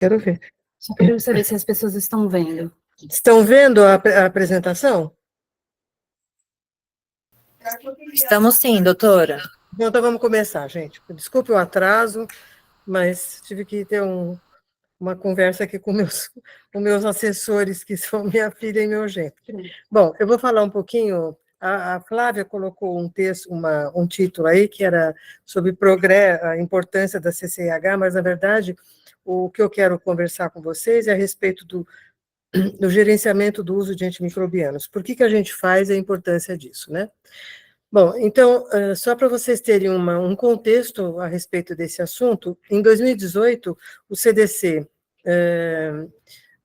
Quero ver. Só quero saber se as pessoas estão vendo. Estão vendo a apresentação? Estamos sim, doutora. Então vamos começar, gente. Desculpe o atraso, mas tive que ter uma conversa aqui com meus assessores, que são minha filha e meu genro. Bom, eu vou falar um pouquinho. A Flávia colocou um texto, um título aí, que era sobre a importância da CCIH, mas, na verdade, o que eu quero conversar com vocês é a respeito do gerenciamento do uso de antimicrobianos. Por que a gente faz a importância disso, né? Bom, então, só para vocês terem um contexto a respeito desse assunto, em 2018, o CDC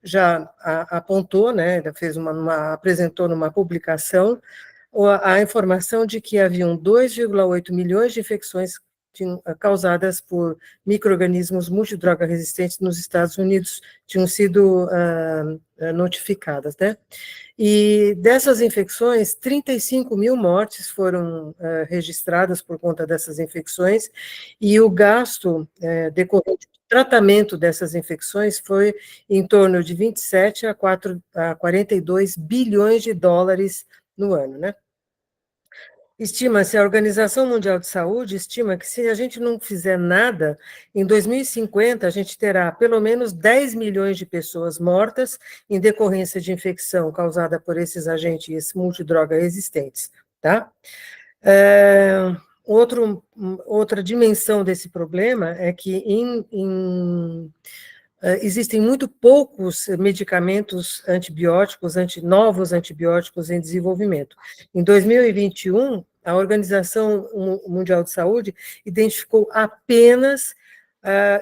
já apontou, né, apresentou numa publicação a informação de que haviam 2,8 milhões de infecções causadas por micro-organismos multidroga resistentes nos Estados Unidos, tinham sido notificadas, né? E dessas infecções, 35 mil mortes foram registradas por conta dessas infecções, e o gasto decorrente do tratamento dessas infecções foi em torno de 27 a 42 bilhões de dólares no ano, né? Estima-se, a Organização Mundial de Saúde estima que se a gente não fizer nada, em 2050 a gente terá pelo menos 10 milhões de pessoas mortas em decorrência de infecção causada por esses agentes multidroga resistentes, tá? Outra dimensão desse problema é que existem muito poucos medicamentos antibióticos, novos antibióticos em desenvolvimento. Em 2021, a Organização Mundial de Saúde identificou apenas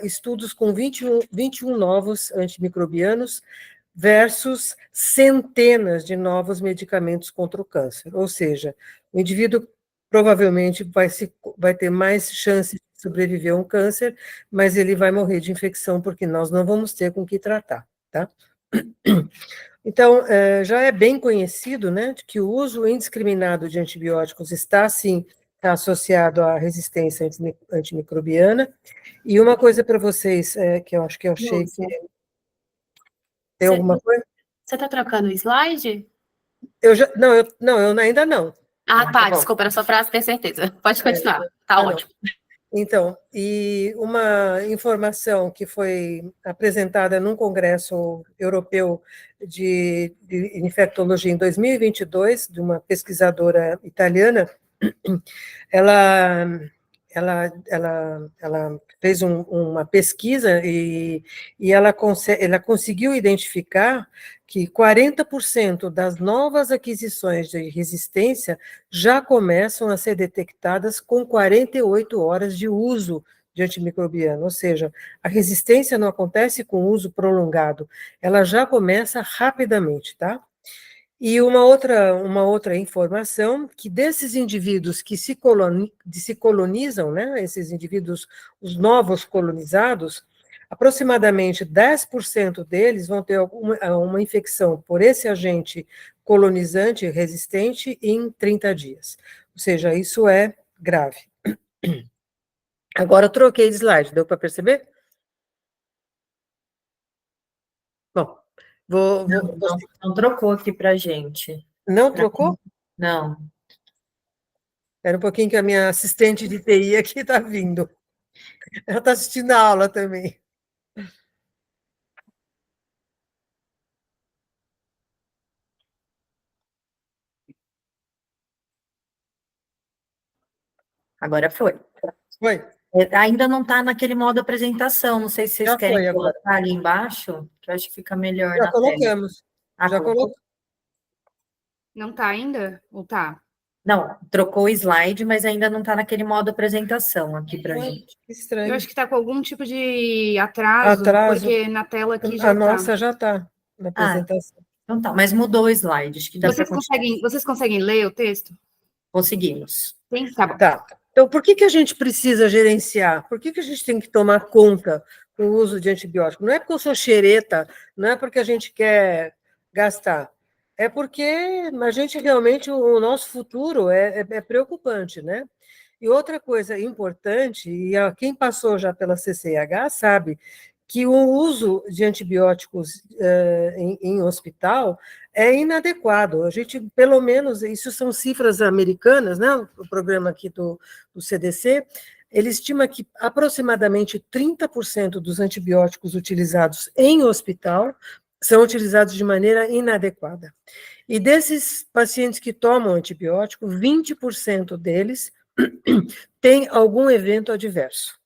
estudos com 21 novos antimicrobianos versus centenas de novos medicamentos contra o câncer. Ou seja, o indivíduo provavelmente vai ter mais chance de sobreviver a um câncer, mas ele vai morrer de infecção, porque nós não vamos ter com que tratar, tá? Então, já é bem conhecido, né, que o uso indiscriminado de antibióticos está associado à resistência antimicrobiana, e uma coisa para vocês, que eu acho que eu achei que... Tem alguma coisa? Você está trocando o slide? Não, eu ainda não. Ah, tá, desculpa, era só para ter certeza. Pode continuar, tá ótimo. Então, e uma informação que foi apresentada num congresso europeu de infectologia em 2022, de uma pesquisadora italiana, ela fez uma pesquisa e ela conseguiu identificar que 40% das novas aquisições de resistência já começam a ser detectadas com 48 horas de uso de antimicrobiano, ou seja, a resistência não acontece com uso prolongado, ela já começa rapidamente, tá? E uma outra informação, que desses indivíduos que se colonizam, né, esses indivíduos, os novos colonizados, aproximadamente 10% deles vão ter uma infecção por esse agente colonizante resistente em 30 dias. Ou seja, isso é grave. Agora eu troquei de slide, deu para perceber? Bom, Não trocou aqui para a gente. Não trocou? Não. Era um pouquinho que a minha assistente de TI aqui está vindo. Ela está assistindo a aula também. Agora foi. Foi? Ainda não está naquele modo apresentação. Não sei se vocês querem colocar ali embaixo, que eu acho que fica melhor Já na colocamos. tela. Já colocamos. Não está ainda? Ou tá? Não, trocou o slide, mas ainda não está naquele modo apresentação aqui para a gente. Que estranho. Eu acho que está com algum tipo de atraso, porque na tela aqui já está. A nossa já está na apresentação. Então tá, mas mudou o slide. Acho que dá vocês conseguem ler o texto? Conseguimos. Sim, tá bom. Tá. Então, por que a gente precisa gerenciar? Por que a gente tem que tomar conta do uso de antibiótico? Não é porque eu sou xereta, não é porque a gente quer gastar. É porque a gente realmente, o nosso futuro é preocupante, né? E outra coisa importante, e quem passou já pela CCIH sabe que o uso de antibióticos em hospital é inadequado. A gente, pelo menos, isso são cifras americanas, né? O programa aqui do CDC, ele estima que aproximadamente 30% dos antibióticos utilizados em hospital são utilizados de maneira inadequada. E desses pacientes que tomam antibiótico, 20% deles têm algum evento adverso.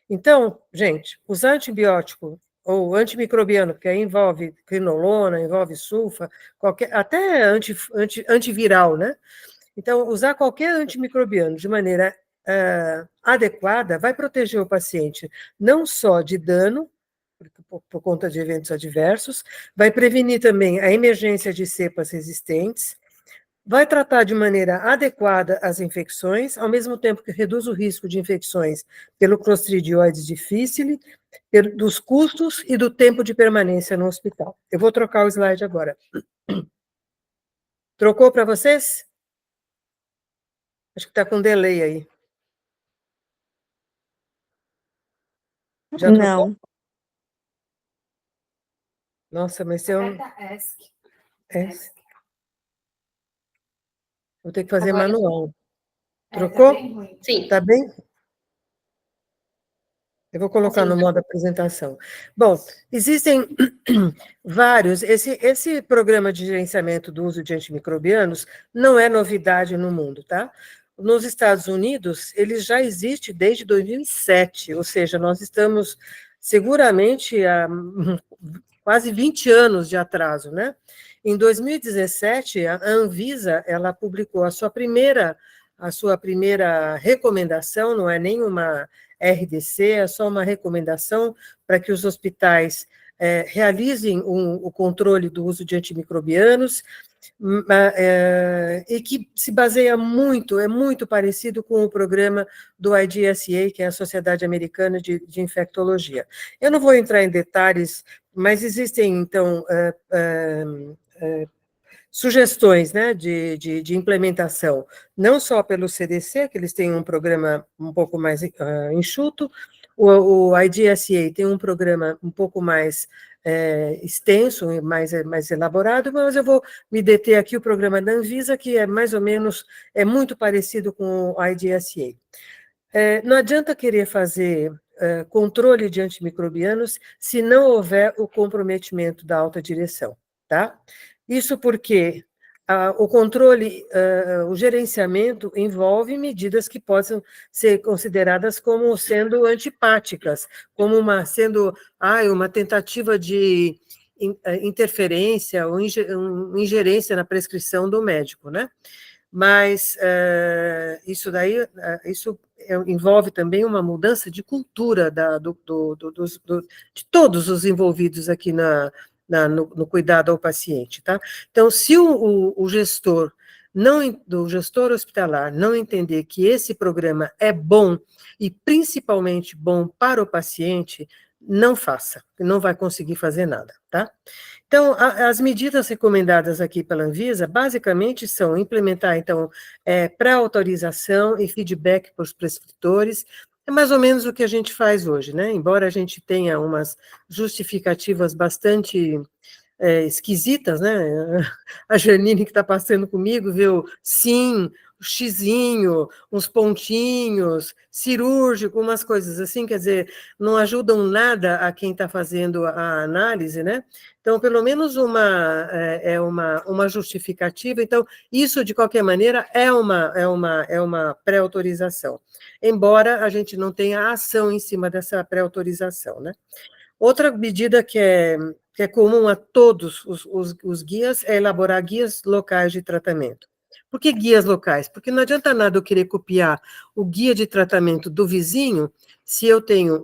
Então, gente, usar antibiótico ou antimicrobiano, que aí envolve quinolona, envolve sulfa, até antiviral, né? Então, usar qualquer antimicrobiano de maneira adequada vai proteger o paciente não só de dano, por conta de eventos adversos, vai prevenir também a emergência de cepas resistentes, vai tratar de maneira adequada as infecções, ao mesmo tempo que reduz o risco de infecções pelo Clostridioides difficile, dos custos e do tempo de permanência no hospital. Eu vou trocar o slide agora. Trocou para vocês? Acho que está com delay aí. Já trocou? Não. Nossa, mas eu... ESC. Vou ter que fazer agora, manual. Trocou? Tá bem ruim. Sim. Está bem? Eu vou colocar no modo apresentação. Bom, existem vários... Esse programa de gerenciamento do uso de antimicrobianos não é novidade no mundo, tá? Nos Estados Unidos, ele já existe desde 2007, ou seja, nós estamos seguramente há quase 20 anos de atraso, né? Em 2017, a Anvisa, ela publicou a sua primeira recomendação, não é nenhuma RDC, é só uma recomendação para que os hospitais realizem o controle do uso de antimicrobianos, e que se baseia muito, é muito parecido com o programa do IDSA, que é a Sociedade Americana de Infectologia. Eu não vou entrar em detalhes, mas existem, então, sugestões, né, de implementação, não só pelo CDC, que eles têm um programa um pouco mais enxuto, o IDSA tem um programa um pouco mais extenso e mais elaborado, mas eu vou me deter aqui o programa da Anvisa, que é mais ou menos, é muito parecido com o IDSA. Não adianta querer fazer controle de antimicrobianos se não houver o comprometimento da alta direção, tá? Isso porque o controle, o gerenciamento envolve medidas que possam ser consideradas como sendo antipáticas, como sendo uma tentativa de interferência ou ingerência na prescrição do médico, né? Mas isso envolve também uma mudança de cultura de todos os envolvidos aqui no cuidado ao paciente, tá? Então, se o gestor hospitalar não entender que esse programa é bom e principalmente bom para o paciente, não faça, não vai conseguir fazer nada, tá? Então, as medidas recomendadas aqui pela Anvisa, basicamente, são implementar, então, pré-autorização e feedback para os prescritores. É mais ou menos o que a gente faz hoje, né? Embora a gente tenha umas justificativas bastante esquisitas, né? A Janine, que está passando comigo, viu sim, o xizinho, uns pontinhos, cirúrgico, umas coisas assim, quer dizer, não ajudam nada a quem está fazendo a análise, né? Então, pelo menos uma justificativa. Então, isso, de qualquer maneira, é uma pré-autorização, embora a gente não tenha ação em cima dessa pré-autorização, né? Outra medida que é comum a todos os guias é elaborar guias locais de tratamento. Por que guias locais? Porque não adianta nada eu querer copiar o guia de tratamento do vizinho se eu tenho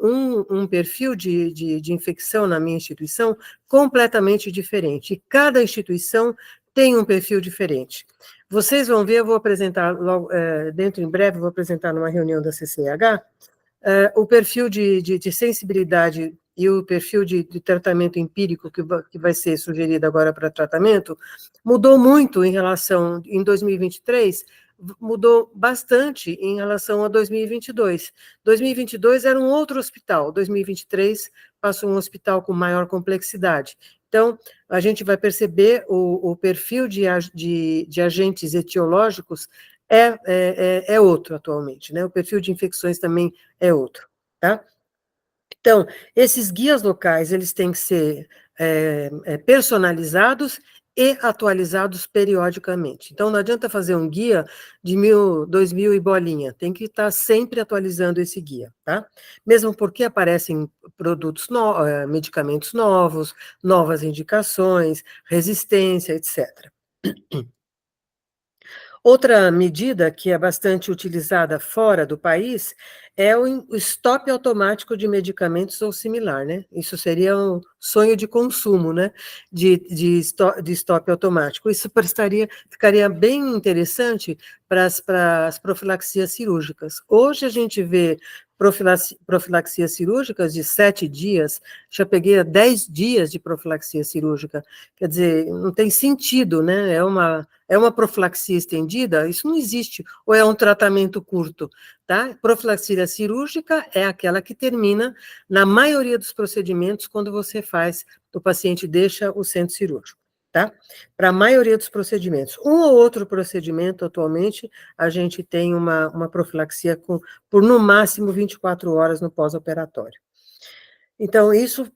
um perfil de infecção na minha instituição completamente diferente. E cada instituição tem um perfil diferente. Vocês vão ver, eu vou apresentar logo, dentro em breve, vou apresentar numa reunião da CCH, o perfil de sensibilidade e o perfil de tratamento empírico que vai ser sugerido agora para tratamento, mudou muito em 2023, mudou bastante em relação a 2022. 2022 era um outro hospital, 2023 para um hospital com maior complexidade. Então, a gente vai perceber o perfil de agentes etiológicos é outro atualmente, né? O perfil de infecções também é outro, tá? Então, esses guias locais, eles têm que ser personalizados e atualizados periodicamente. Então, não adianta fazer um guia de 1.000, 2.000 e bolinha, tem que estar sempre atualizando esse guia, tá? Mesmo porque aparecem produtos medicamentos novos, novas indicações, resistência, etc. Outra medida que é bastante utilizada fora do país é o stop automático de medicamentos ou similar, né? Isso seria um sonho de consumo, né? De stop automático. Isso ficaria bem interessante para as profilaxias cirúrgicas. Hoje a gente vê profilaxias cirúrgicas de 7 dias, já peguei a 10 dias de profilaxia cirúrgica. Quer dizer, não tem sentido, né? É uma profilaxia estendida? Isso não existe. Ou é um tratamento curto, tá? Profilaxia cirúrgica é aquela que termina, na maioria dos procedimentos, quando o paciente deixa o centro cirúrgico, tá? Para a maioria dos procedimentos. Um ou outro procedimento, atualmente, a gente tem uma profilaxia por, no máximo, 24 horas no pós-operatório. Então, isso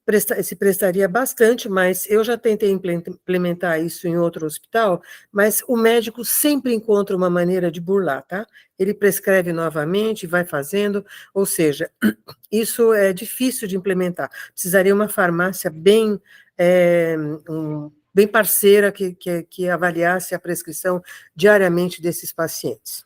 se prestaria bastante, mas eu já tentei implementar isso em outro hospital, mas o médico sempre encontra uma maneira de burlar, tá? Ele prescreve novamente, vai fazendo, ou seja, isso é difícil de implementar. Precisaria uma farmácia bem parceira que avaliasse a prescrição diariamente desses pacientes.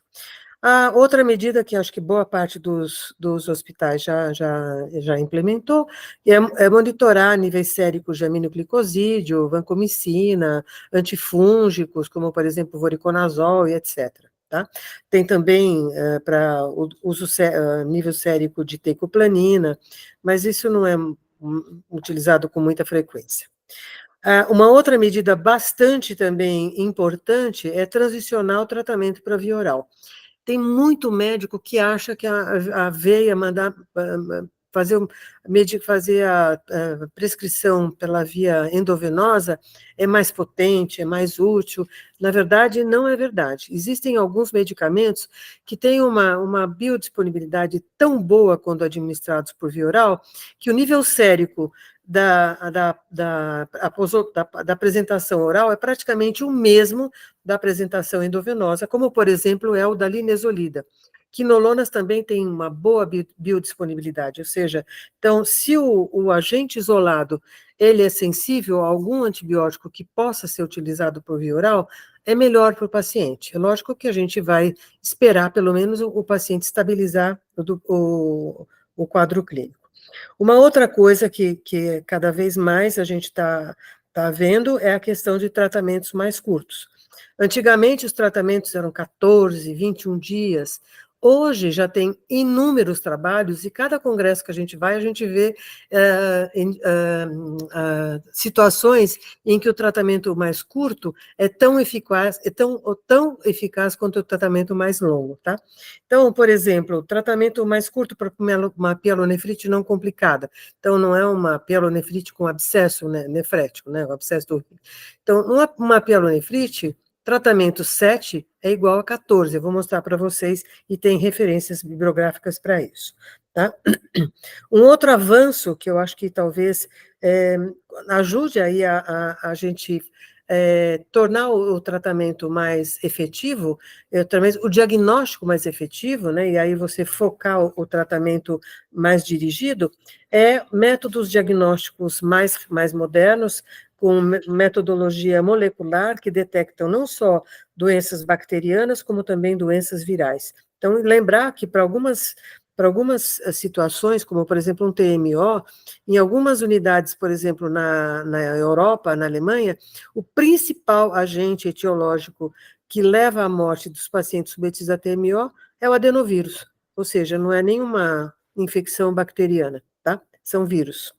A outra medida que acho que boa parte dos hospitais já implementou é monitorar níveis séricos de aminoglicosídeo, vancomicina, antifúngicos, como, por exemplo, voriconazol e etc. Tá? Tem também para o uso nível sérico de teicoplanin, mas isso não é utilizado com muita frequência. Uma outra medida bastante também importante é transicionar o tratamento para via oral. Tem muito médico que acha que a veia fazer a prescrição pela via endovenosa é mais potente, é mais útil. Na verdade, não é verdade. Existem alguns medicamentos que têm uma biodisponibilidade tão boa quando administrados por via oral, que o nível sérico da apresentação oral é praticamente o mesmo da apresentação endovenosa, como, por exemplo, é o da linezolida. Quinolonas também tem uma boa biodisponibilidade, ou seja, então, se o agente isolado ele é sensível a algum antibiótico que possa ser utilizado por via oral, é melhor para o paciente. É lógico que a gente vai esperar, pelo menos, o paciente estabilizar o quadro clínico. Uma outra coisa que cada vez mais a gente está vendo é a questão de tratamentos mais curtos. Antigamente, os tratamentos eram 14, 21 dias. Hoje já tem inúmeros trabalhos, e cada congresso que a gente vai, a gente vê situações em que o tratamento mais curto é tão eficaz, tão eficaz quanto o tratamento mais longo, tá? Então, por exemplo, o tratamento mais curto para uma pielonefrite não complicada. Então, não é uma pielonefrite com abscesso, né, nefrético, né, o abscesso do... Então, uma pielonefrite, tratamento 7 é igual a 14, eu vou mostrar para vocês, e tem referências bibliográficas para isso, tá? Um outro avanço que eu acho que talvez ajude aí a gente tornar o tratamento mais efetivo, o diagnóstico mais efetivo, né, e aí você focar o tratamento mais dirigido, é métodos diagnósticos mais modernos, com metodologia molecular, que detectam não só doenças bacterianas, como também doenças virais. Então, lembrar que para algumas situações, como, por exemplo, um TMO, em algumas unidades, por exemplo, na Europa, na Alemanha, o principal agente etiológico que leva à morte dos pacientes submetidos a TMO é o adenovírus, ou seja, não é nenhuma infecção bacteriana, tá? São vírus.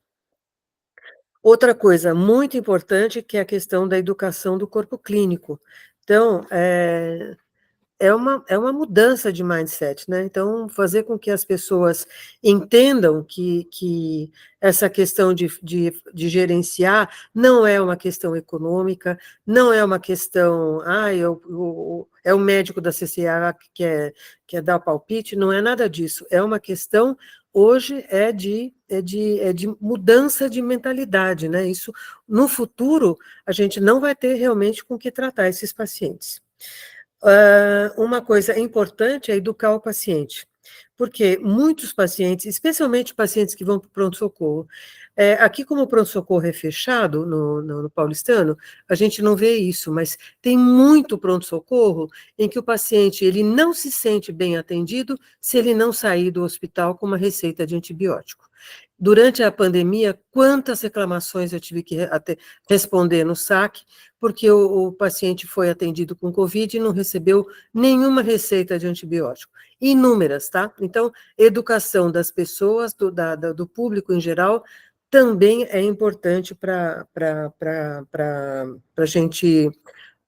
Outra coisa muito importante que é a questão da educação do corpo clínico. Então, é uma mudança de mindset, né? Então, fazer com que as pessoas entendam que essa questão de gerenciar não é uma questão econômica, não é uma questão, é o médico da CCA que quer dar o palpite, não é nada disso, é uma questão, hoje, é de mudança de mentalidade, né? Isso, no futuro, a gente não vai ter realmente com que tratar esses pacientes. Uma coisa importante é educar o paciente, porque muitos pacientes, especialmente pacientes que vão para o pronto-socorro, aqui como o pronto-socorro é fechado no paulistano, a gente não vê isso, mas tem muito pronto-socorro em que o paciente ele não se sente bem atendido se ele não sair do hospital com uma receita de antibiótico. Durante a pandemia, quantas reclamações eu tive que responder no SAC, porque o paciente foi atendido com Covid e não recebeu nenhuma receita de antibiótico. Inúmeras, tá? Então, educação das pessoas, do público em geral, também é importante para a gente,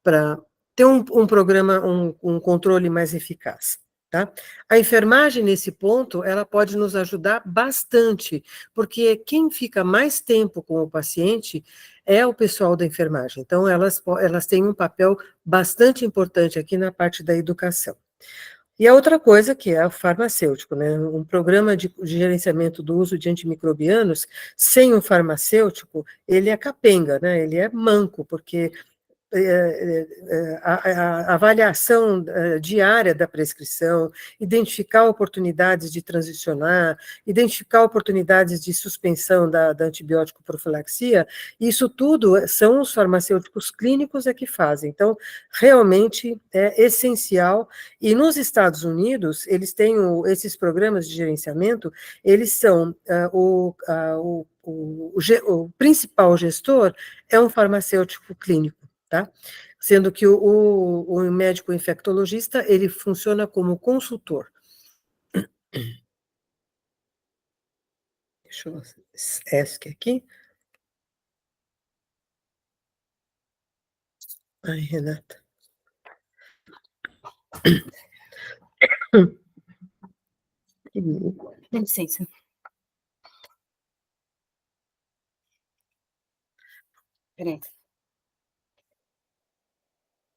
para ter um programa, um controle mais eficaz. Tá? A enfermagem, nesse ponto, ela pode nos ajudar bastante, porque quem fica mais tempo com o paciente é o pessoal da enfermagem. Então, elas têm um papel bastante importante aqui na parte da educação. E a outra coisa que é o farmacêutico, né? Um programa de gerenciamento do uso de antimicrobianos, sem o farmacêutico, ele é capenga, né? Ele é manco, porque a avaliação diária da prescrição, identificar oportunidades de transicionar, identificar oportunidades de suspensão da antibiótico profilaxia, isso tudo são os farmacêuticos clínicos que fazem. Então, realmente é essencial, e nos Estados Unidos, eles têm esses programas de gerenciamento, eles são o principal gestor é um farmacêutico clínico. Tá? Sendo que o médico infectologista, ele funciona como consultor. Deixa eu ESC aqui. Ai, Renata. Dá licença. Peraí.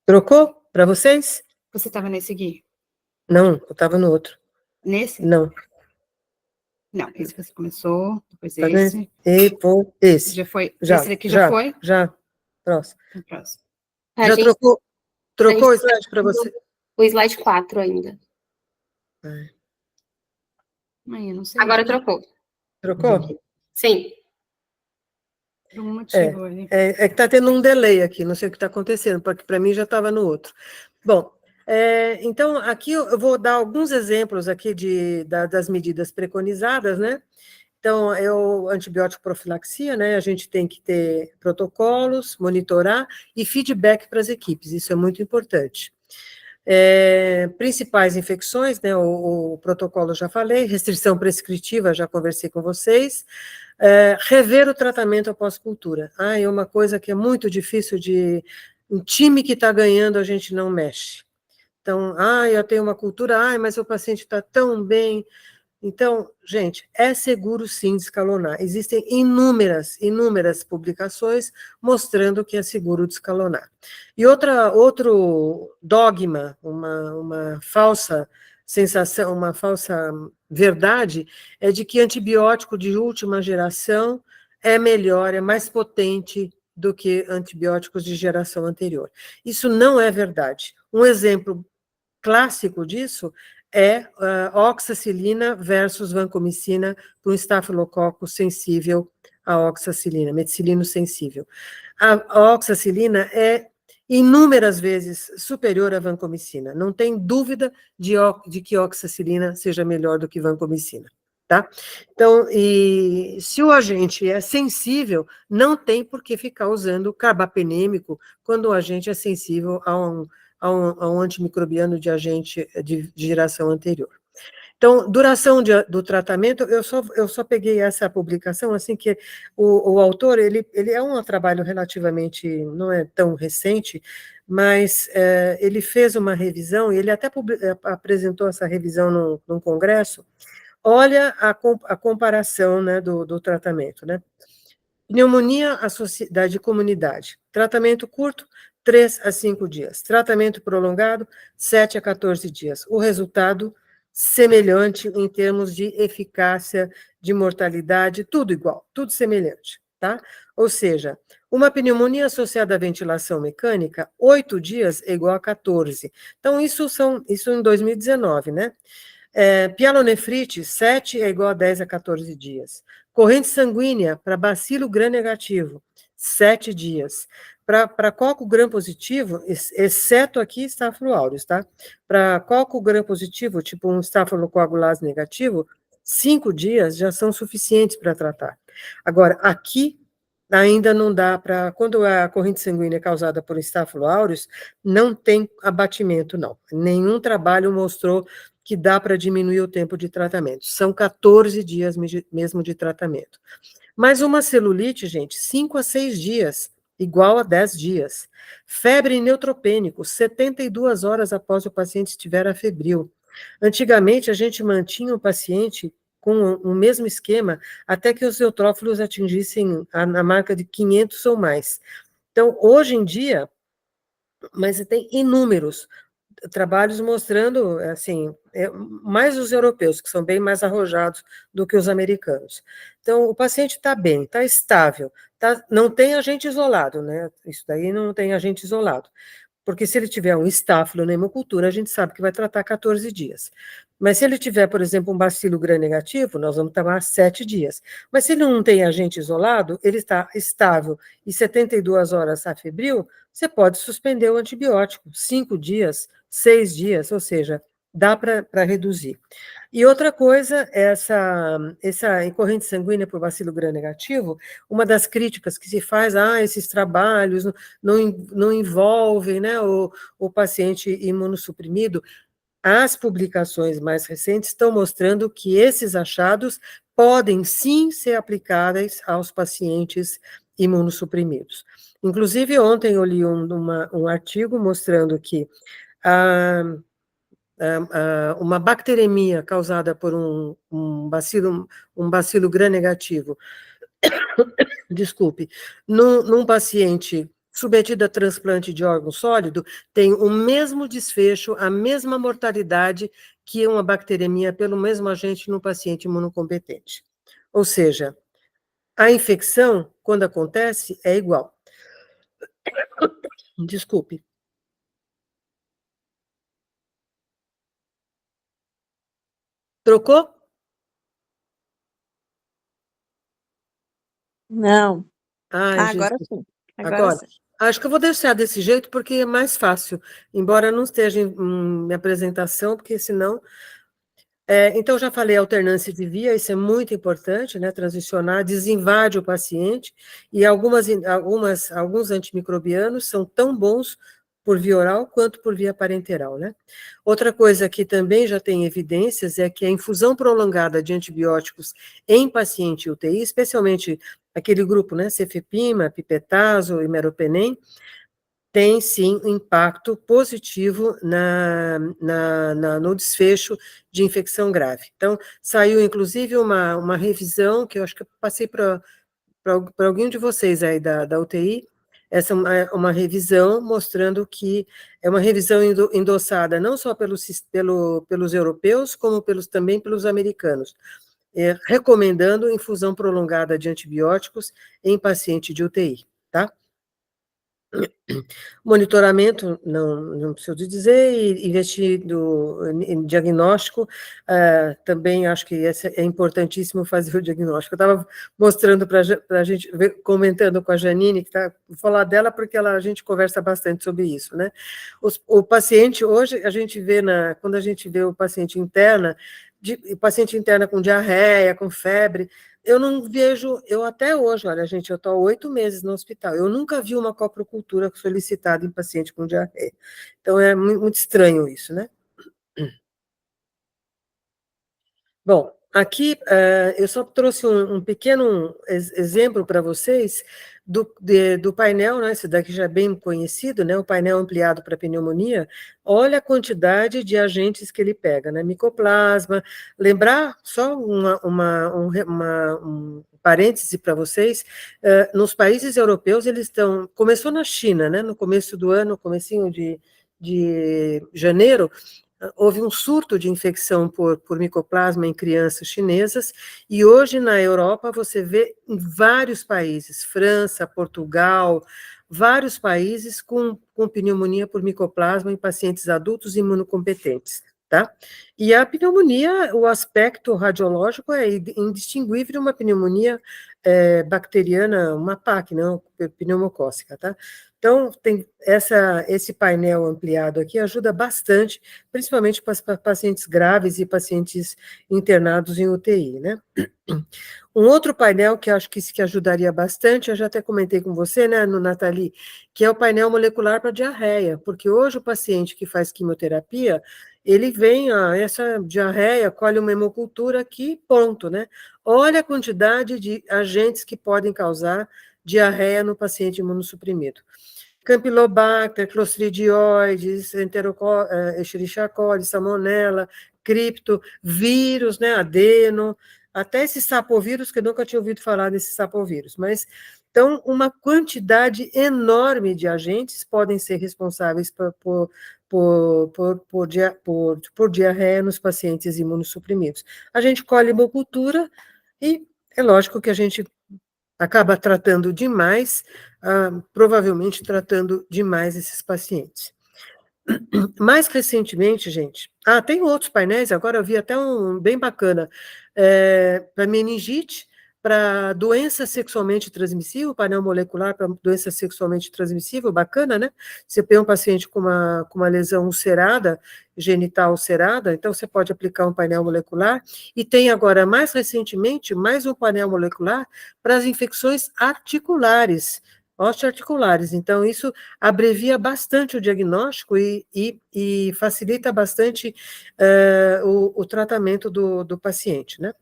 Trocou para vocês? Você estava nesse aqui? Não, eu estava no outro. Nesse? Não. Não, esse você começou, depois Tá esse. Esse. Já foi? Já, Esse daqui já foi? Já. Próximo. Então, próximo. Já trocou o slide para você? O slide 4 ainda. Ai, eu não sei. Agora trocou. Trocou? Sim. Por um motivo ali. É que está tendo um delay aqui, não sei o que está acontecendo, porque para mim já estava no outro. Bom, então, aqui eu vou dar alguns exemplos aqui das medidas preconizadas, né? Então, antibiótico profilaxia, né? A gente tem que ter protocolos, monitorar e feedback para as equipes, isso é muito importante. Principais infecções, né? O protocolo já falei, restrição prescritiva, já conversei com vocês. Rever o tratamento após cultura. É uma coisa que é muito difícil um time que está ganhando, a gente não mexe. Então, eu tenho uma cultura, mas o paciente está tão bem. Então, gente, é seguro sim descalonar. Existem inúmeras publicações mostrando que é seguro descalonar. E outro dogma, uma falsa sensação, uma falsa verdade, é de que antibiótico de última geração é melhor, é mais potente do que antibióticos de geração anterior. Isso não é verdade. Um exemplo clássico disso é oxacilina versus vancomicina para um estafilococo sensível à oxacilina, meticilino sensível. A oxacilina é inúmeras vezes superior à vancomicina, não tem dúvida de que oxacilina seja melhor do que vancomicina, tá? Então, e se o agente é sensível, não tem por que ficar usando carbapenêmico quando o agente é sensível a um antimicrobiano de agente de geração anterior. Então, duração do tratamento, eu só peguei essa publicação, assim, que o autor, ele é um trabalho relativamente, não é tão recente, mas ele fez uma revisão, e ele até apresentou essa revisão num congresso. Olha a comparação, né, do tratamento, né? Pneumonia, a sociedade de comunidade. Tratamento curto, 3 a 5 dias. Tratamento prolongado, 7 a 14 dias. O resultado, semelhante em termos de eficácia, de mortalidade, tudo igual, tudo semelhante, tá? Ou seja, uma pneumonia associada à ventilação mecânica, 8 dias é igual a 14. Então, isso em 2019, né? Pielonefrite, 7 é igual a 10 a 14 dias. Corrente sanguínea para bacilo gram-negativo, 7 dias. Para coco gram-positivo, exceto aqui Staphylo aureus, tá? Para coco gram-positivo, tipo um estafilocoagulase negativo, 5 dias já são suficientes para tratar. Agora, aqui ainda não dá para, quando a corrente sanguínea é causada por Staphylo aureus, não tem abatimento, não. Nenhum trabalho mostrou que dá para diminuir o tempo de tratamento. São 14 dias mesmo de tratamento. Mas uma celulite, gente, 5 a 6 dias, igual a 10 dias. Febre neutropênico, 72 horas após o paciente estiver afebril. Antigamente, a gente mantinha o paciente com o mesmo esquema até que os eutrófilos atingissem a marca de 500 ou mais. Então, hoje em dia, mas tem inúmeros trabalhos mostrando, assim, mais os europeus, que são bem mais arrojados do que os americanos. Então, o paciente está bem, está estável, não tem agente isolado, né? Isso daí não tem agente isolado. Porque se ele tiver um estáfilo na hemocultura, a gente sabe que vai tratar 14 dias. Mas se ele tiver, por exemplo, um bacilo gram-negativo, nós vamos tomar 7 dias. Mas se ele não tem agente isolado, ele está estável e 72 horas afebril, você pode suspender o antibiótico, 5 dias, 6 dias, ou seja, dá para reduzir. E outra coisa, essa corrente sanguínea por bacilo gram-negativo, uma das críticas que se faz, esses trabalhos não envolvem, né, o paciente imunossuprimido. As publicações mais recentes estão mostrando que esses achados podem sim ser aplicáveis aos pacientes imunossuprimidos. Inclusive, ontem eu li um artigo mostrando que uma bacteremia causada por um bacilo gram-negativo, desculpe, num paciente submetido a transplante de órgão sólido, tem o mesmo desfecho, a mesma mortalidade que uma bacteremia pelo mesmo agente no paciente imunocompetente. Ou seja, a infecção, quando acontece, é igual. Desculpe. Trocou? Não. Ai, Agora Jesus. sim. Agora, Sim. acho que eu vou deixar desse jeito porque é mais fácil, embora não esteja em minha apresentação, porque senão... então, já falei alternância de via, isso é muito importante, né? Transicionar, desinvade o paciente, e alguns antimicrobianos são tão bons por via oral quanto por via parenteral, né? Outra coisa que também já tem evidências é que a infusão prolongada de antibióticos em paciente UTI, especialmente aquele grupo, né? Cefepima, pipetazo e meropenem, tem sim um impacto positivo no desfecho de infecção grave. Então, saiu inclusive uma revisão, que eu acho que eu passei para alguém de vocês aí da UTI, essa é uma revisão mostrando que é uma revisão endossada não só pelos europeus, como também pelos americanos, recomendando infusão prolongada de antibióticos em paciente de UTI, tá? Monitoramento, não preciso dizer, e investir em diagnóstico, também acho que é importantíssimo fazer o diagnóstico. Eu estava mostrando para a gente, comentando com a Janine, que vou falar dela porque a gente conversa bastante sobre isso, né? O paciente, hoje, a gente vê, quando a gente vê o paciente interna com diarreia, com febre, eu não vejo, eu até hoje, olha, gente, eu estou há 8 meses no hospital, eu nunca vi uma coprocultura solicitada em paciente com diarreia. Então, é muito estranho isso, né? Bom, aqui eu só trouxe um pequeno exemplo para vocês do painel, né, esse daqui já é bem conhecido, né, o painel ampliado para pneumonia. Olha a quantidade de agentes que ele pega, né, micoplasma. Lembrar, só um parêntese para vocês, nos países europeus eles estão, começou na China, né, no começo do ano, comecinho de janeiro, houve um surto de infecção por micoplasma em crianças chinesas, e hoje na Europa você vê em vários países, França, Portugal, vários países com pneumonia por micoplasma em pacientes adultos imunocompetentes, tá? E a pneumonia, o aspecto radiológico é indistinguível de uma pneumonia bacteriana, uma PAC, não, pneumocócica, tá? Então, tem esse painel ampliado aqui ajuda bastante, principalmente para pacientes graves e pacientes internados em UTI, né? Um outro painel que acho que ajudaria bastante, eu já até comentei com você, né, no Nathalie, que é o painel molecular para diarreia, porque hoje o paciente que faz quimioterapia, ele vem, essa diarreia, colhe uma hemocultura aqui, ponto, né? Olha a quantidade de agentes que podem causar diarreia no paciente imunossuprimido. Campylobacter, Clostridioides, Escherichia coli, Salmonella, cripto, vírus, né, adeno, até esse sapovírus, que eu nunca tinha ouvido falar desse sapovírus, mas, então, uma quantidade enorme de agentes podem ser responsáveis por diarreia nos pacientes imunossuprimidos. A gente colhe hemocultura e é lógico que a gente acaba tratando demais, provavelmente tratando demais esses pacientes. Mais recentemente, gente, tem outros painéis, agora eu vi até um bem bacana, para meningite, para doença sexualmente transmissível, painel molecular para doença sexualmente transmissível, bacana, né? Você tem um paciente com uma lesão ulcerada, genital ulcerada, então você pode aplicar um painel molecular, e tem agora, mais recentemente, mais um painel molecular para as infecções articulares, osteoarticulares, então isso abrevia bastante o diagnóstico e facilita bastante o tratamento do paciente, né?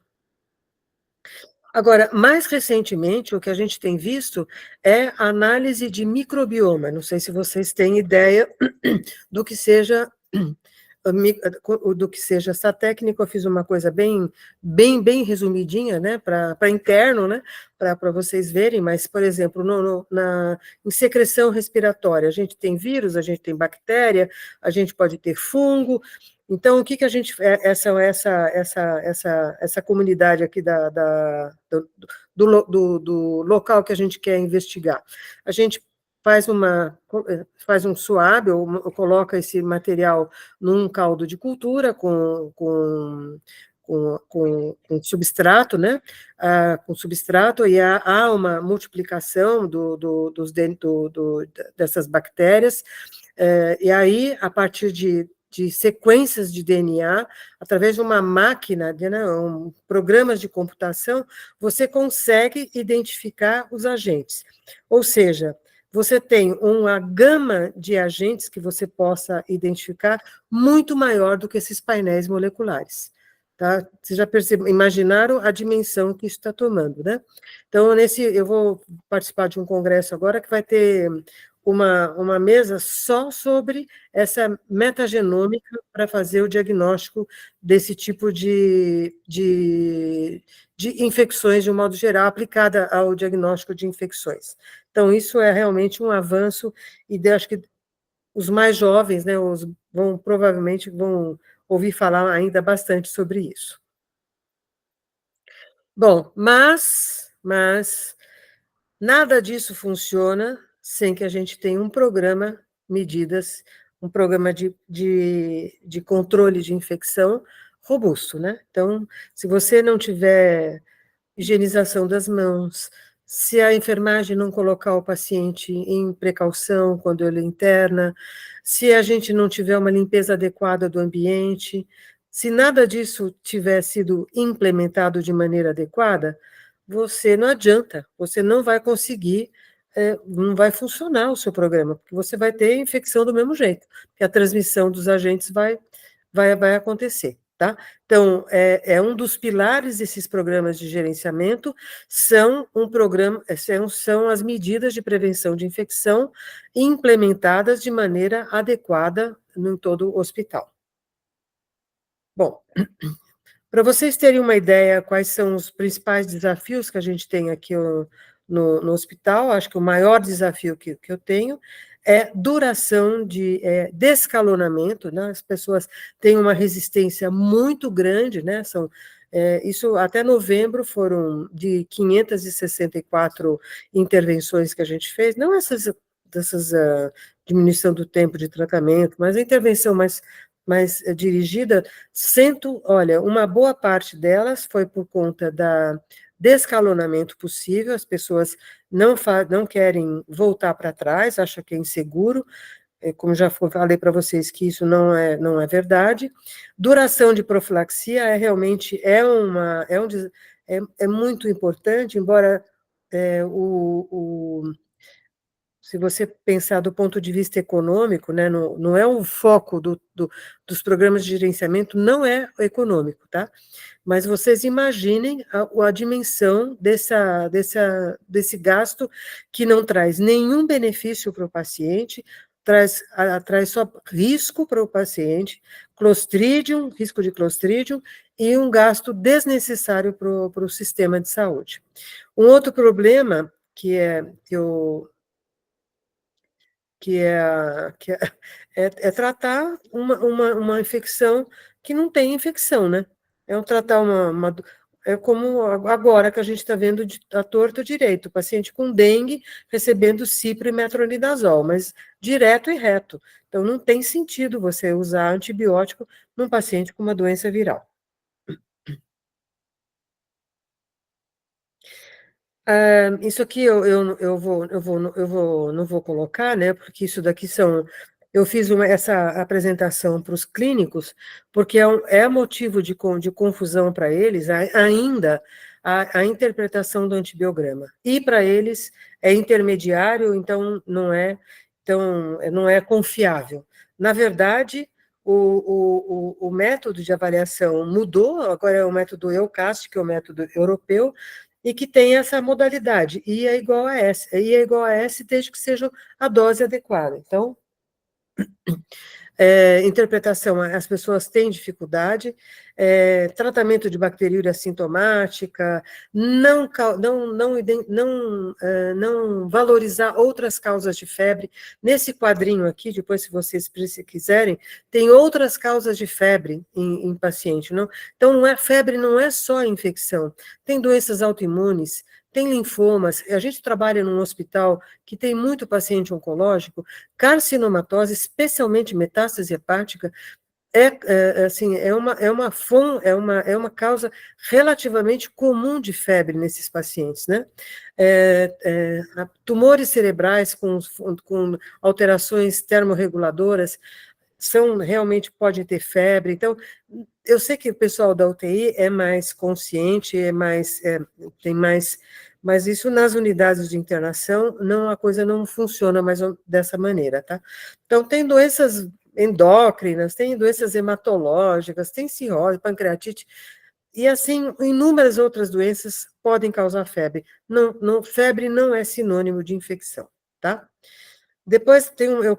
Agora, mais recentemente, o que a gente tem visto é a análise de microbioma. Não sei se vocês têm ideia do que seja essa técnica. Eu fiz uma coisa bem resumidinha, né, para interno, né, para vocês verem, mas, por exemplo, em secreção respiratória, a gente tem vírus, a gente tem bactéria, a gente pode ter fungo. Então, o que a gente, essa comunidade aqui do local que a gente quer investigar, a gente faz um suave, ou coloca esse material num caldo de cultura com substrato, né? Com substrato, e há uma multiplicação dessas bactérias, e aí, a partir de sequências de DNA, através de uma máquina, programas de computação, você consegue identificar os agentes. Ou seja, você tem uma gama de agentes que você possa identificar muito maior do que esses painéis moleculares. Tá? Vocês já imaginaram a dimensão que isso está tomando, né? Então, eu vou participar de um congresso agora que vai ter uma mesa só sobre essa metagenômica para fazer o diagnóstico desse tipo de infecções, de um modo geral, aplicada ao diagnóstico de infecções. Então, isso é realmente um avanço, e acho que os mais jovens, né, provavelmente vão ouvir falar ainda bastante sobre isso. Bom, mas nada disso funciona sem que a gente tenha um programa, medidas, um programa de controle de infecção robusto, né? Então, se você não tiver higienização das mãos, se a enfermagem não colocar o paciente em precaução quando ele interna, se a gente não tiver uma limpeza adequada do ambiente, se nada disso tiver sido implementado de maneira adequada, você não adianta, você não vai conseguir, não vai funcionar o seu programa, porque você vai ter infecção do mesmo jeito, porque a transmissão dos agentes vai acontecer, tá? tá? Então, um dos pilares desses programas de gerenciamento são as medidas de prevenção de infecção implementadas de maneira adequada em todo o hospital. Bom, para vocês terem uma ideia quais são os principais desafios que a gente tem aqui no hospital, acho que o maior desafio que eu tenho é duração de descalonamento, né? As pessoas têm uma resistência muito grande, né? Isso até novembro foram de 564 intervenções que a gente fez, não dessas diminuição do tempo de tratamento, mas a intervenção mais dirigida, olha, uma boa parte delas foi por conta da descalonamento possível, as pessoas não querem voltar para trás, acham que é inseguro, como já falei para vocês que isso não é verdade. Duração de profilaxia realmente muito importante, embora se você pensar do ponto de vista econômico, né, não é o foco dos programas de gerenciamento, não é econômico, tá? Mas vocês imaginem a dimensão desse gasto que não traz nenhum benefício para o paciente, traz só risco para o paciente, risco de clostridium, e um gasto desnecessário para o sistema de saúde. Um outro problema que é tratar uma infecção que não tem infecção, né? Tratar é como agora que a gente está vendo a torto direito, o paciente com dengue recebendo cipro e metronidazol, mas direto e reto. Então, não tem sentido você usar antibiótico num paciente com uma doença viral. Isso aqui eu não vou colocar, né? Porque isso daqui eu fiz essa apresentação para os clínicos, porque é motivo de confusão para eles ainda a interpretação do antibiograma. E para eles é intermediário, então não é confiável. Na verdade, o método de avaliação mudou, agora é o método EUCAST, que é o método europeu, e que tem essa modalidade, I é igual a S. I é igual a S desde que seja a dose adequada. Então, interpretação, as pessoas têm dificuldade, tratamento de bacteriúria assintomática, não valorizar outras causas de febre. Nesse quadrinho aqui, depois, se vocês quiserem, tem outras causas de febre em paciente. Não? Então, febre não é só infecção, tem doenças autoimunes, tem linfomas, a gente trabalha num hospital que tem muito paciente oncológico, carcinomatose, especialmente metástase hepática, é uma causa relativamente comum de febre nesses pacientes, né? Tumores cerebrais com alterações termorreguladoras realmente podem ter febre. Então, eu sei que o pessoal da UTI é mais consciente, tem mais, mas isso nas unidades de internação, a coisa não funciona mais dessa maneira, tá? Então, tem doenças endócrinas, tem doenças hematológicas, tem cirrose, pancreatite, e assim, inúmeras outras doenças podem causar febre. Febre não é sinônimo de infecção, tá? Depois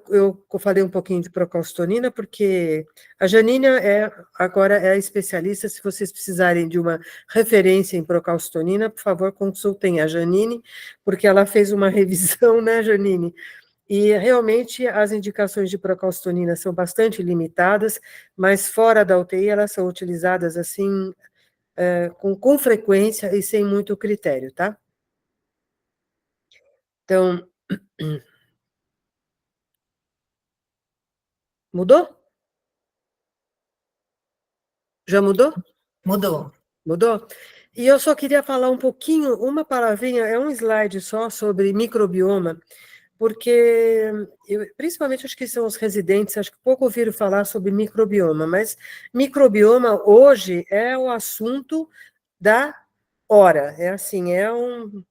eu falei um pouquinho de procalcitonina, porque a Janine agora é a especialista. Se vocês precisarem de uma referência em procalcitonina, por favor, consultem a Janine, porque ela fez uma revisão, né, Janine? E realmente as indicações de procalcitonina são bastante limitadas, mas fora da UTI elas são utilizadas assim, com frequência e sem muito critério, tá? Então, mudou? Já mudou? Mudou. Mudou? E eu só queria falar um pouquinho, uma palavrinha, é um slide só sobre microbioma, porque, principalmente acho que são os residentes, acho que pouco ouviram falar sobre microbioma, mas microbioma hoje é o assunto da hora, é assim, é um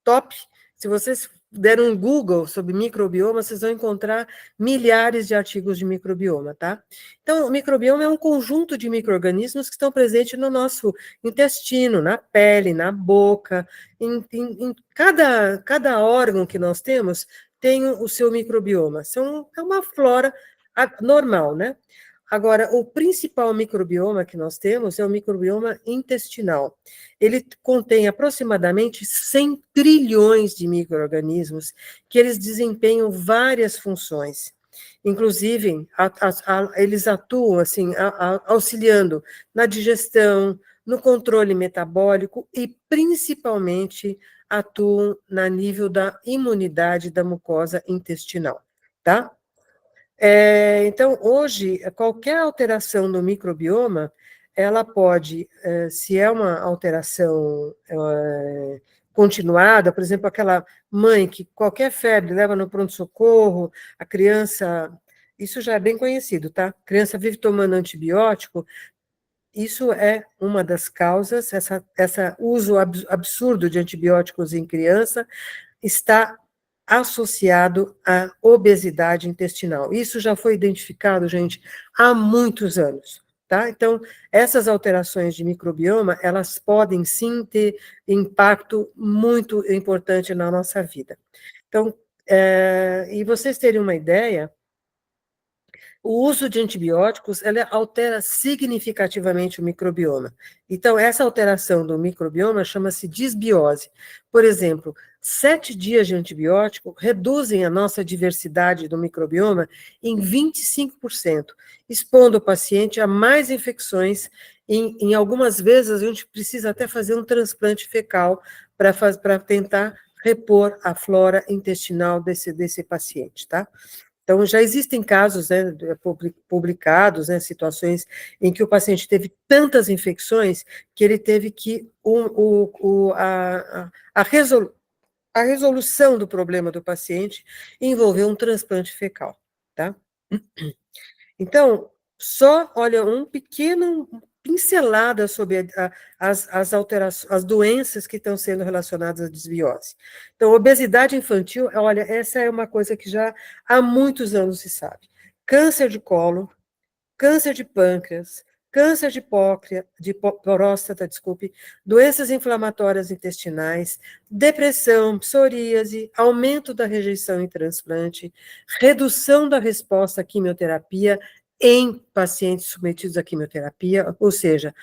top. Se vocês der um Google sobre microbioma, vocês vão encontrar milhares de artigos de microbioma, tá? Então, o microbioma é um conjunto de micro-organismos que estão presentes no nosso intestino, na pele, na boca, em cada órgão que nós temos tem o seu microbioma. É uma flora normal, né? Agora, o principal microbioma que nós temos é o microbioma intestinal. Ele contém aproximadamente 100 trilhões de micro-organismos que eles desempenham várias funções. Inclusive, eles atuam assim, auxiliando na digestão, no controle metabólico e, principalmente, atuam no nível da imunidade da mucosa intestinal, tá? Então, hoje, qualquer alteração no microbioma, ela pode, se é uma alteração continuada, por exemplo, aquela mãe que qualquer febre leva no pronto-socorro, a criança, isso já é bem conhecido, tá? A criança vive tomando antibiótico, isso é uma das causas, esse uso absurdo de antibióticos em criança está associado à obesidade intestinal. Isso já foi identificado, gente, há muitos anos, tá? Então, essas alterações de microbioma, elas podem sim ter impacto muito importante na nossa vida. Então, e vocês terem uma ideia, o uso de antibióticos, ela altera significativamente o microbioma. Então, essa alteração do microbioma chama-se disbiose. Por exemplo, 7 dias de antibiótico reduzem a nossa diversidade do microbioma em 25%, expondo o paciente a mais infecções. Em algumas vezes, a gente precisa até fazer um transplante fecal para tentar repor a flora intestinal desse paciente, tá? Então, já existem casos, né, publicados, né, situações em que o paciente teve tantas infecções que ele teve que a resolução do problema do paciente envolveu um transplante fecal, tá? Então, olha, um pequeno pincelada sobre as alterações, as doenças que estão sendo relacionadas à desbiose. Então, obesidade infantil, olha, essa é uma coisa que já há muitos anos se sabe. Câncer de colo, câncer de pâncreas, câncer de próstata, desculpe, doenças inflamatórias intestinais, depressão, psoríase, aumento da rejeição em transplante, redução da resposta à quimioterapia em pacientes submetidos à quimioterapia, ou seja,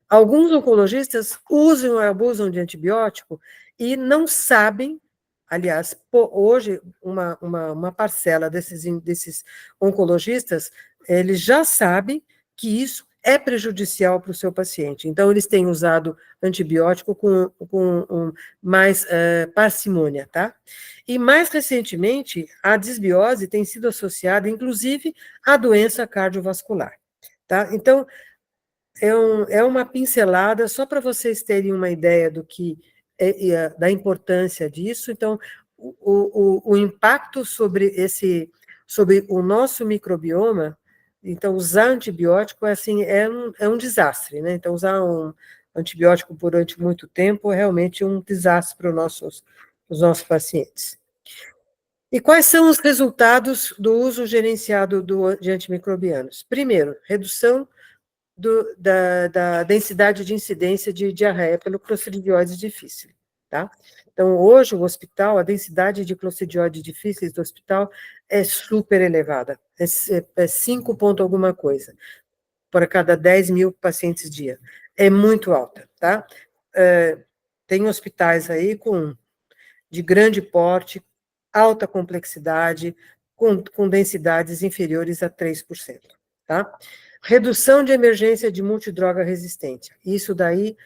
alguns oncologistas usam e abusam de antibiótico e não sabem, aliás, hoje uma parcela desses oncologistas, eles já sabem que isso é prejudicial para o seu paciente. Então, eles têm usado antibiótico com mais parcimônia, tá? E, mais recentemente, a disbiose tem sido associada, inclusive, à doença cardiovascular, tá? Então, é uma pincelada, só para vocês terem uma ideia do que da importância disso. Então, o impacto sobre o nosso microbioma, então, usar antibiótico assim, é um desastre, né? Então, usar um antibiótico durante muito tempo é realmente um desastre para os nossos pacientes. E quais são os resultados do uso gerenciado de antimicrobianos? Primeiro, redução da densidade de incidência de diarreia pelo Clostridioides difficile, tá? Então, hoje, o hospital, a densidade de Clostridioides difficile do hospital é super elevada, é 5 ponto alguma coisa, por cada 10 mil pacientes dia. É muito alta, tá? Tem hospitais aí de grande porte, alta complexidade, com densidades inferiores a 3%, tá? Redução de emergência de multidroga resistente. Isso daí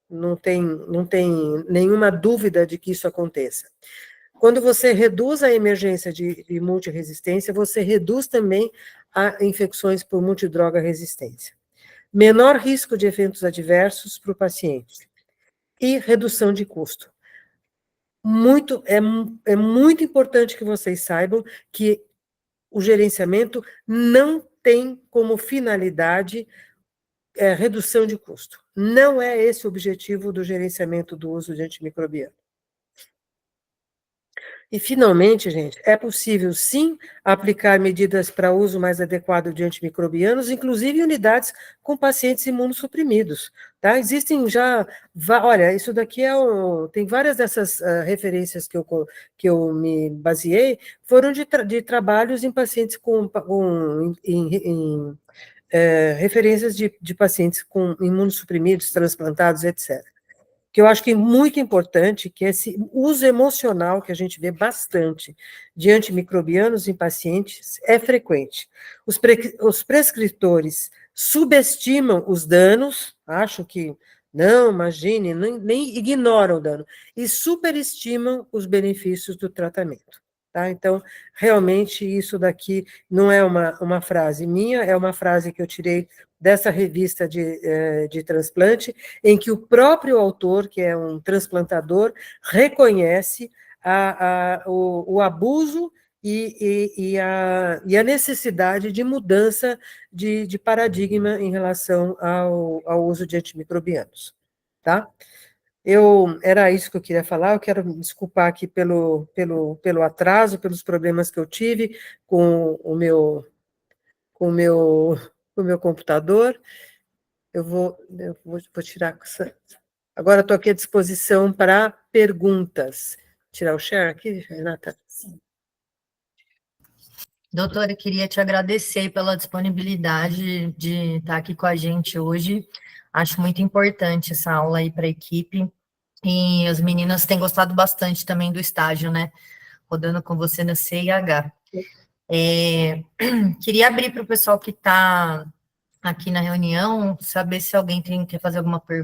não tem nenhuma dúvida de que isso aconteça. Quando você reduz a emergência de multiresistência, você reduz também a infecções por multidroga resistência. Menor risco de eventos adversos para o paciente. E redução de custo. É muito importante que vocês saibam que o gerenciamento não tem como finalidade redução de custo. Não é esse o objetivo do gerenciamento do uso de antimicrobiano. E, finalmente, gente, é possível, sim, aplicar medidas para uso mais adequado de antimicrobianos, inclusive em unidades com pacientes imunossuprimidos, tá? Existem já, olha, isso daqui tem várias dessas referências que eu me baseei, foram de trabalhos em pacientes referências de pacientes com imunossuprimidos, transplantados, etc. Que eu acho que é muito importante, que esse uso emocional, que a gente vê bastante, de antimicrobianos em pacientes, é frequente. Os prescritores subestimam os danos, acham que, não, imagine, nem ignoram o dano, e superestimam os benefícios do tratamento. Tá? Então, realmente, isso daqui não é uma frase minha, é uma frase que eu tirei dessa revista de transplante, em que o próprio autor, que é um transplantador, reconhece o abuso e a necessidade de mudança de paradigma em relação ao uso de antimicrobianos. Tá? Era isso que eu queria falar, eu quero me desculpar aqui pelo atraso, pelos problemas que eu tive com o meu computador. Eu vou tirar... Agora estou aqui à disposição para perguntas. Tirar o share aqui, Renata? Doutora, eu queria te agradecer pela disponibilidade de estar aqui com a gente hoje. Acho muito importante essa aula aí para a equipe. E as meninas têm gostado bastante também do estágio, né? Rodando com você na CIH. Queria abrir para o pessoal que está aqui na reunião, saber se alguém quer fazer alguma pergunta.